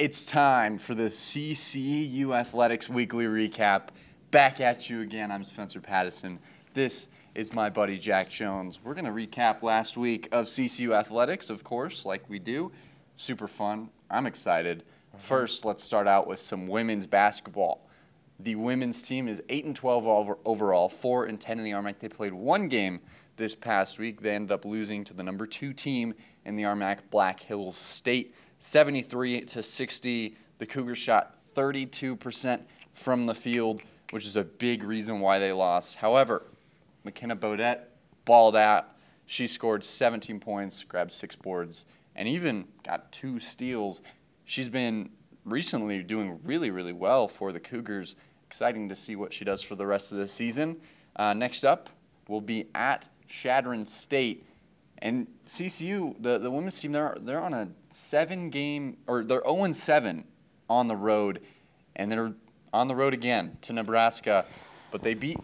It's time for the CCU Athletics Weekly Recap. Back at you again. I'm Spencer Pattison. This is my buddy Jack Jones. We're going to recap last week of CCU Athletics, of course, like we do. Super fun. I'm excited. First, let's start out with some women's basketball. The women's team is 8-12 overall, 4-10 in the RMAC. They played one game this past week. They ended up losing to the number 2 team in the RMAC, Black Hills State, 73-60. The Cougars shot 32% from the field, which is a big reason why they lost. However, McKenna Bodette balled out. She scored 17 points, grabbed 6 boards, and even got 2 steals. She's been recently doing really, really well for the Cougars. Exciting to see what she does for the rest of the season. Next up, we'll be at Chadron State. And CCU, the women's team, they're on a 7-game, or they're 0-7 on the road, and they're on the road again to Nebraska. But they beat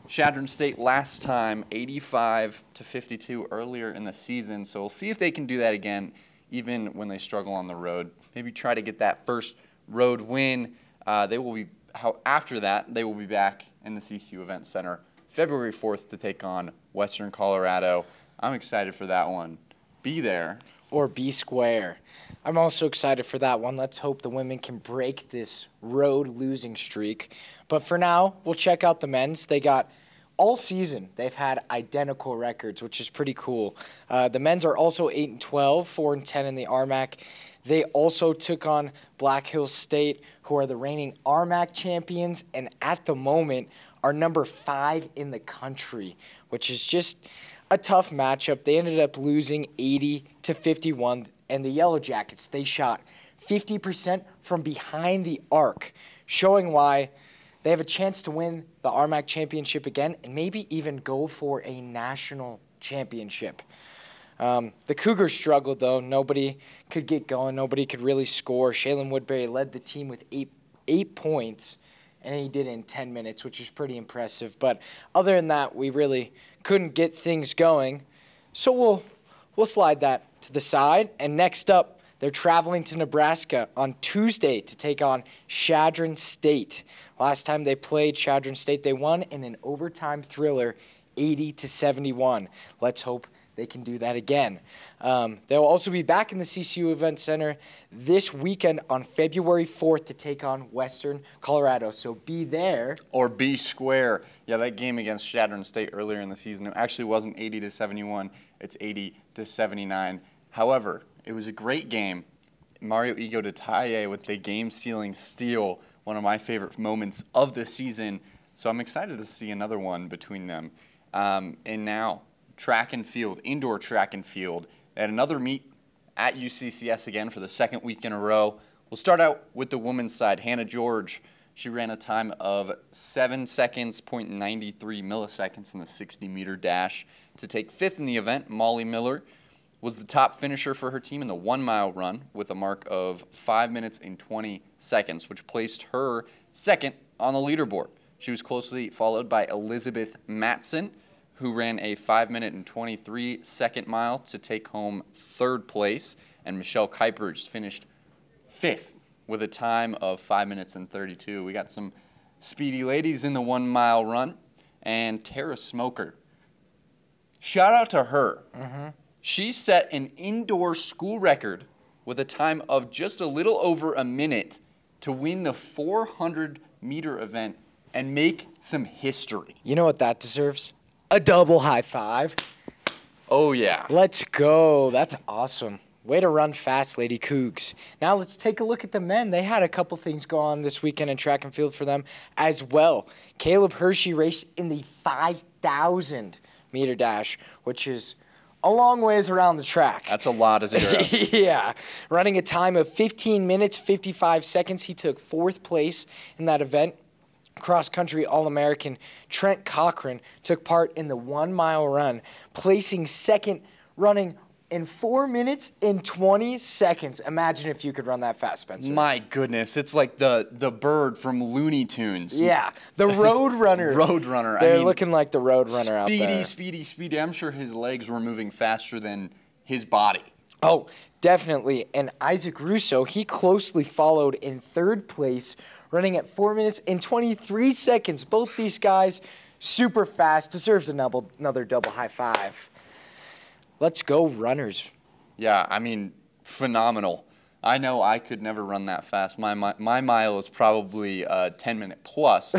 Chadron State last time, 85-52 earlier in the season. So we'll see if they can do that again, even when they struggle on the road. Maybe try to get that first road win. After that, they will be back in the CCU Event Center February 4th to take on Western Colorado. I'm excited for that one. Be there. Or be square. I'm also excited for that one. Let's hope the women can break this road losing streak. But for now, we'll check out the men's. They got all season, they've had identical records, which is pretty cool. The men's are also 8-12, 4-10 in the RMAC. They also took on Black Hills State, who are the reigning RMAC champions, and at the moment are number 5 in the country, which is just a tough matchup. They ended up losing 80-51, and the Yellow Jackets, they shot 50% from behind the arc, showing why they have a chance to win the RMAC championship again and maybe even go for a national championship. The Cougars struggled, though. Nobody could get going. Nobody could really score. Shaylin Woodbury led the team with eight points, and he did it in 10 minutes, which is pretty impressive. But other than that, we really couldn't get things going. So we'll slide that to the side. And next up, they're traveling to Nebraska on Tuesday to take on Chadron State. Last time they played Chadron State, they won in an overtime thriller, 80-71. Let's hope they can do that again. They'll also be back in the CCU Event Center this weekend on February 4th to take on Western Colorado. So be there. Or be square. Yeah, that game against Chadron State earlier in the season, it actually wasn't 80-71. It's 80-79. However, it was a great game. Mario Ego Detalle with the game-sealing steal, one of my favorite moments of the season. So I'm excited to see another one between them. And now, track and field, indoor track and field. They had another meet at UCCS again for the second week in a row. We'll start out with the women's side. Hannah George, she ran a time of 7 seconds, 0.93 milliseconds in the 60-meter dash to take 5th in the event. Molly Miller was the top finisher for her team in the 1-mile run with a mark of 5 minutes and 20 seconds, which placed her second on the leaderboard. She was closely followed by Elizabeth Matson, who ran a 5-minute and 23-second mile to take home 3rd place, and Michelle Kuipers finished 5th with a time of 5 minutes and 32. We got some speedy ladies in the 1-mile run, and Tara Smoker. Shout out to her. She set an indoor school record with a time of just a little over a minute to win the 400-meter event and make some history. You know what that deserves? A double high five. Oh, yeah. Let's go. That's awesome. Way to run fast, Lady Cougs. Now let's take a look at the men. They had a couple things go on this weekend in track and field for them as well. Caleb Hershey raced in the 5,000-meter dash, which is a long ways around the track. That's a lot as a girl. Yeah. Running a time of 15 minutes, 55 seconds. He took 4th place in that event. Cross-country All-American Trent Cochran took part in the 1-mile run, placing 2nd, running in 4 minutes and 20 seconds. Imagine if you could run that fast, Spencer. My goodness, it's like the bird from Looney Tunes. Yeah, the Road Runner. Road Runner. They're looking like the Road Runner out there. Speedy. I'm sure his legs were moving faster than his body. Oh, definitely. And Isaac Russo, he closely followed in third place, running at 4 minutes and 23 seconds. Both these guys, super fast, deserves another double high five. Let's go, runners. Yeah, I mean, phenomenal. I know I could never run that fast. My mile is probably 10-minute plus.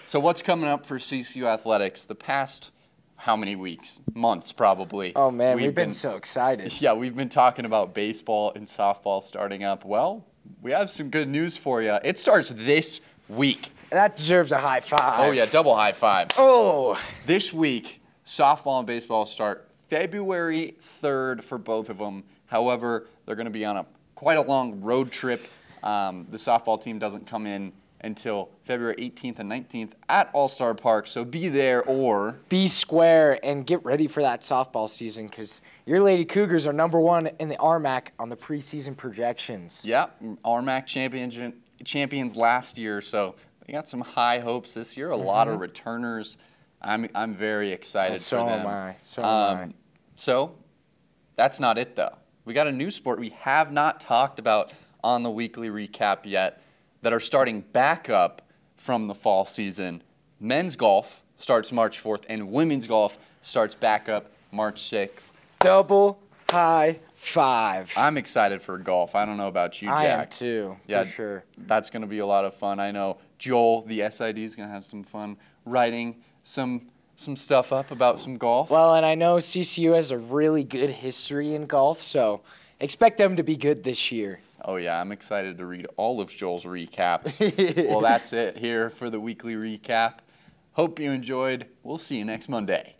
So what's coming up for CCU Athletics? The past, how many weeks? Months, probably. Oh, man, we've been so excited. Yeah, we've been talking about baseball and softball starting up. Well, we have some good news for you. It starts this week. That deserves a high five. Oh, yeah, double high five. Oh. This week, softball and baseball start February 3rd for both of them. However, they're going to be on quite a long road trip. The softball team doesn't come in until February 18th and 19th at All-Star Park, so be there or be square and get ready for that softball season because your Lady Cougars are #1 in the RMAC on the preseason projections. Yeah, RMAC champions last year, so they got some high hopes this year. A lot of returners. I'm very excited for them. So am I. So am I. So that's not it though. We got a new sport we have not talked about on the weekly recap yet that are starting back up from the fall season. Men's golf starts March 4th and women's golf starts back up March 6th. Double high five. I'm excited for golf. I don't know about you, Jack. I am too, yeah, for sure. That's going to be a lot of fun. I know Joel, the SID, is going to have some fun writing some stuff up about some golf. Well, and I know CCU has a really good history in golf, so expect them to be good this year. Oh, yeah, I'm excited to read all of Joel's recaps. Well, that's it here for the weekly recap. Hope you enjoyed. We'll see you next Monday.